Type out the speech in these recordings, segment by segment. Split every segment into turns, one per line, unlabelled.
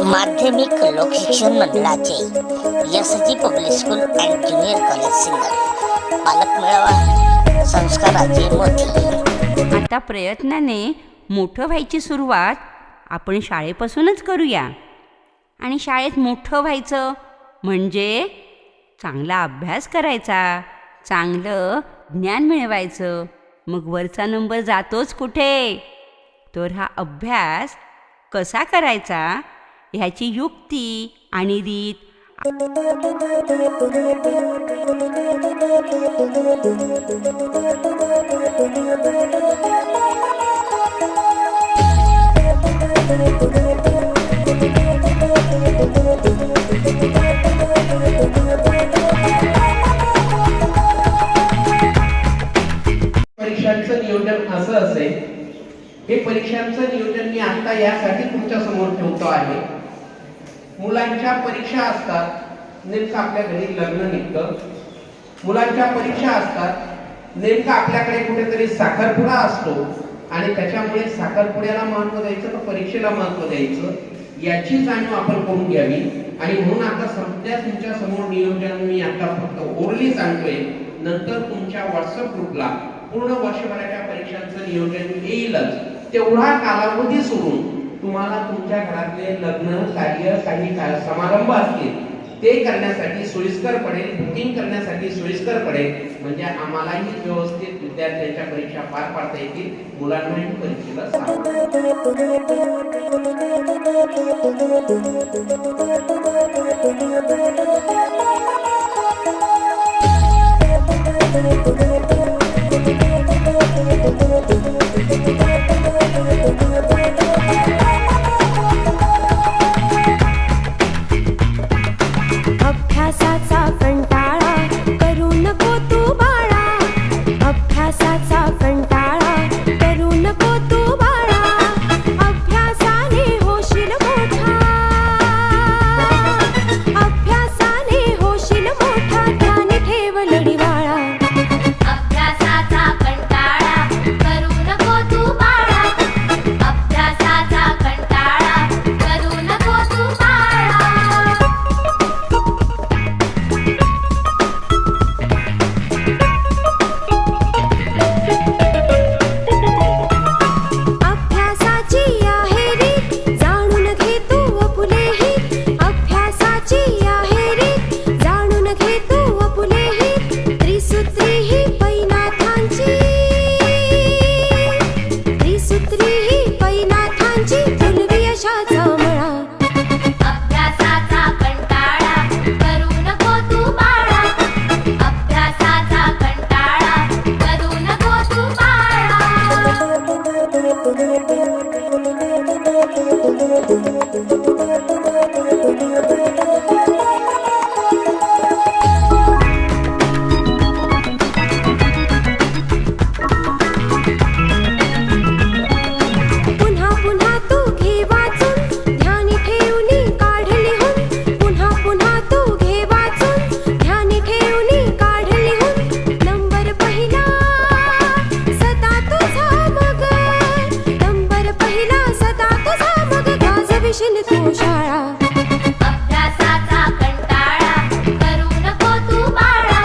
माध्यमिक लोकशिक्षण मंडळाचे Yashji public school and junior college Sinnar पालक मेळावा संस्काराची मोठी.
आता प्रयत्नाने मोठं व्हायची सुरुवात आपण शाळेपासूनच करूया. आणि शाळेत मोठं व्हायचं म्हणजे चांगला अभ्यास करायचा, चांगलं ज्ञान मिळवायचं. मग वरचा नंबर जातोच कुठे, तर हा अभ्यास कसा करायचा ह्याची युक्ती आणि रीत
परीक्षांचं नियोजन असं असेल. हे परीक्षांचं नियोजन मी आता यासाठी तुमच्या समोर ठेवतो आहे. मुलांच्या परीक्षा असतात, नेमकं आपल्या घरी लग्न निघतं. मुलांच्या परीक्षा असतात, नेमकं आपल्याकडे कुठेतरी साखरपुडा असतो आणि त्याच्यामुळे साखरपुड्याला महत्त्व द्यायचं का परीक्षेला महत्त्व द्यायचं याची जाणीव आपण करून घ्यावी. आणि म्हणून आता सध्या तुमच्या समोर नियोजन मी आता फक्त ओरली सांगतोय. नंतर तुमच्या व्हॉट्सअप ग्रुपला पूर्ण वर्षभराच्या परीक्षांचं नियोजन येईलच. तेवढा कालावधी सोडून तुम्हाला तुमच्या घरातले लग्न कार्य काही समारंभ असतील ते करण्यासाठी सोयीस्कर पडेल, बुकिंग करण्यासाठी सोयीस्कर पडेल. म्हणजे आम्हालाही व्यवस्थित विद्यार्थ्यांच्या परीक्षा पार पाडता येतील, मुलांनाही परीक्षेला
अभ्यासाचा कंटाळा करू नको तू बाळा, अभ्यासाचा कंटाळा करू नको तू बाळा, अभ्यासाने होशील मोठा, अभ्यासाने होशील मोठा, ध्यान ठेव लढीवाळा.
अभ्यासाचा कंटाळा करू नको तू बाळा, अभ्यासाचा कंटाळा करू नको तू बाळा.
अभ्यासाची आहे रीत जाणून घे तू आपुलेही, अभ्यासाची आहे रीत जाणून घे तू आपुलेही. त्रिसूत्री ही पैनाथांची, त्रिसूत्री ही पैनाथांची फुलवी यशाचा मळा.
अभ्यासाचा कंटाळा करू नको तू बाळा, अभ्यासाचा कंटाळा करू नको तू बाळा.
पुन्हा पुन्हा तू घे वाचून ध्यानी ठेवूनी काढ लिहून, पुन्हा पुन्हा तू घे वाचून ध्यानी ठेवूनी काढ लिहून. नंबर पहिला सदा तुझा मग, नंबर पहिला सदा तुझा मग, गाजविशील तू शाळा.
अभ्यासाचा कंटाळा करू नको तू बाळा,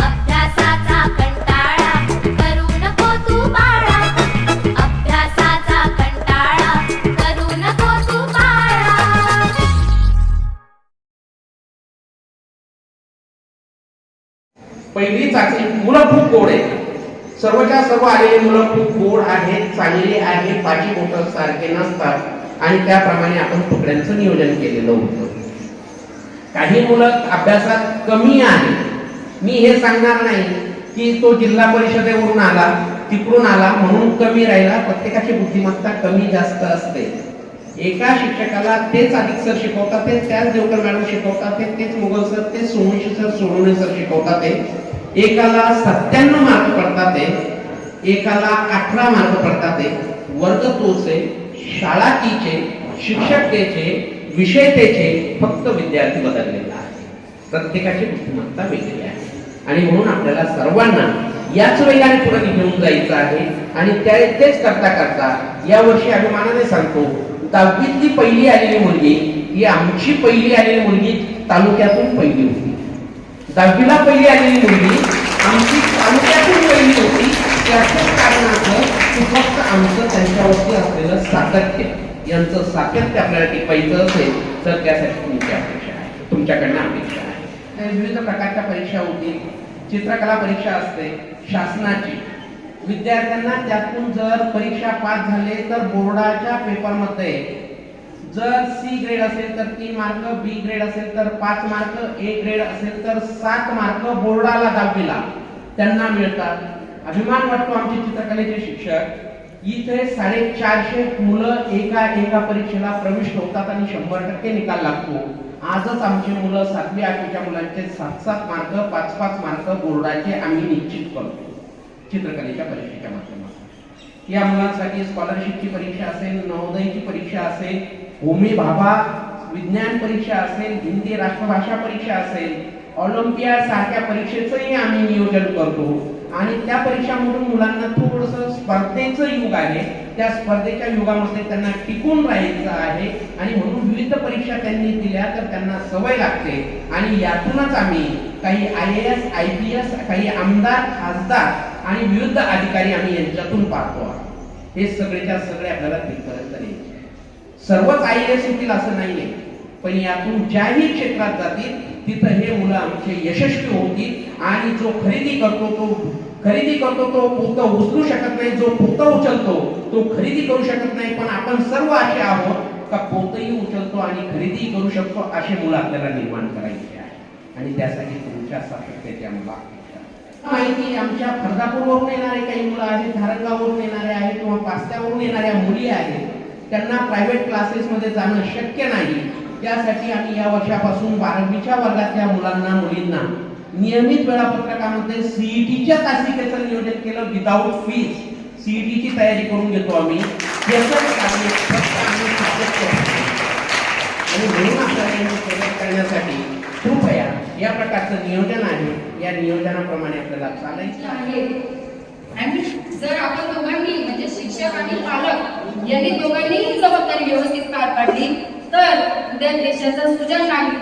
अभ्यासाचा कंटाळा करू नको तू बाळा, अभ्यासाचा कंटाळा करू नको तू बाळा.
पहिली चाचणी मुलं खूप गोड आहेत. सर्वच्या सर्व आलेली मुलं खूप गोड आहेत, चांगली आहेत, पाठी बोटं सारखे नसतात आणि त्याप्रमाणे आपण तुकड्यांचं नियोजन केलेलं होतं. काही मुलं अभ्यासात कमी आहेत. मी हे सांगणार नाही की तो जिल्हा परिषदेवरून आला, तिकडून आला म्हणून कमी राहिला. प्रत्येकाची बुद्धिमत्ता कमी जास्त असते. एका शिक्षकाला तेच अधिक सर शिकवतात, त्याच देवकर मॅडम शिकवतात, तेच मुघल सर, तेच सोमवंशी सर, सोनवणे सर शिकवतात. एकाला 97 मार्क पडतात, एकाला 18 मार्क पडतात. वर्ग तोच आहे, शाळा तीच आहे, शिक्षक तेच आहे, विषय तेच आहे, फक्त विद्यार्थी बदललेला आहे. प्रत्येकाची बुद्धिमत्ता वेगळी आहे आणि म्हणून आपल्याला सर्वांना याच वेगाने पुढे घेऊन जायचं आहे. आणि तेच करता करता या वर्षी अभिमानाने सांगतो दहावीतली पहिली आलेली मुलगी ही आमची पहिली आलेली मुलगी तालुक्यातून पहिली होती. 10वीला पहिली आलेली मुलगी आमची तालुक्यातून पहिली होती. त्याच्याच कारणाचं की फक्त आमचं त्यांच्यावरती असलेलं सातत्य, यांचं सातत्य आपल्याला टिकवायचं असेल तर त्यासाठी तुमची अपेक्षा आहे, तुमच्याकडनं अपेक्षा आहे. विविध प्रकारच्या परीक्षा होतील. चित्रकला परीक्षा असते शासनाची. विद्यार्थ्यांना त्यातून जर परीक्षा पास झाले तर बोर्डाच्या पेपरमध्ये जर सी ग्रेड असेल तर 3 मार्क, बी ग्रेड असेल तर 5 मार्क, ए ग्रेड असेल तर 7 मार्क बोर्डाला 10वीला त्यांना मिळतात. अभिमान वाटतो आमचे चित्रकलेचे शिक्षक. इथे 450 मुलं एका परीक्षेला प्रविष्ट होतात आणि 100% निकाल लागतो. आजच आमची मुलं 7वी 8वीच्या मुलांचे 7-7 मार्क, 5-5 मार्क बोर्डाचे आम्ही निश्चित करतो चित्रकलेच्या परीक्षेच्या माध्यमातून. या मुलांसाठी स्कॉलरशिपची परीक्षा असेल, नवोदयची परीक्षा असेल, होमी भाभा विज्ञान परीक्षा असेल, हिंदी राष्ट्रभाषा परीक्षा असेल, ऑलिम्पियाड सारख्या परीक्षेचंही आम्ही नियोजन करतो. आणि त्या परीक्षांमधून मुलांना थोडंसं स्पर्धेचं युग आहे, त्या स्पर्धेच्या युगामध्ये त्यांना टिकून राहायचं आहे आणि म्हणून विविध परीक्षा त्यांनी दिल्या तर त्यांना सवय लागते आणि यातूनच आम्ही काही IAS, IPS, काही आमदार, खासदार आणि विविध अधिकारी आम्ही यांच्यातून पाहतो. हे सगळेच्या सगळे आपल्याला तिथपर्यंत यायचे. सर्वच IAS होतील असं नाहीये, पण यातून ज्याही क्षेत्रात जातील तिथं हे मुलं आमचे यशस्वी होतील. आणि जो खरेदी करतो तो पोतं उचलू शकत नाही, जो पोतं उचलतो तो खरेदी करू शकत नाही. पण आपण सर्व असे आहोत का पोतही उचलतो आणि खरेदी करू शकतो असे मुलं आपल्याला निर्माण करायचे आहे. आणि त्यासाठी तुमच्या सातत्याच्या मुला माहिती आमच्या फरदापूरवरून येणारे काही मुलं आहेत, धारणगाववरून येणारे आहेत किंवा पास्त्यावरून येणाऱ्या मुली आहेत. त्यांना प्रायव्हेट क्लासेसमध्ये जाणं शक्य नाही. त्यासाठी आम्ही या वर्षापासून 12वीच्या वर्गातल्या मुलांना मुलींना नियमित वेळापत्रकामध्ये सीईटीच्या तासिकेचं नियोजन केलं. विदाऊट फीज सीईटीची तयारी करून घेतो आम्ही. आणि म्हणून आपल्याला करण्यासाठी कृपया या प्रकारचं नियोजन आहे, या नियोजनाप्रमाणे आपल्याला चालायचं आहे.
आणि जर आपण दोघांनी म्हणजे शिक्षक आणि पालक यांनी दोघांनी ही जबाबदारी व्यवस्थित पार पाडली तर उद्या देशाचा सुजाण नागरिक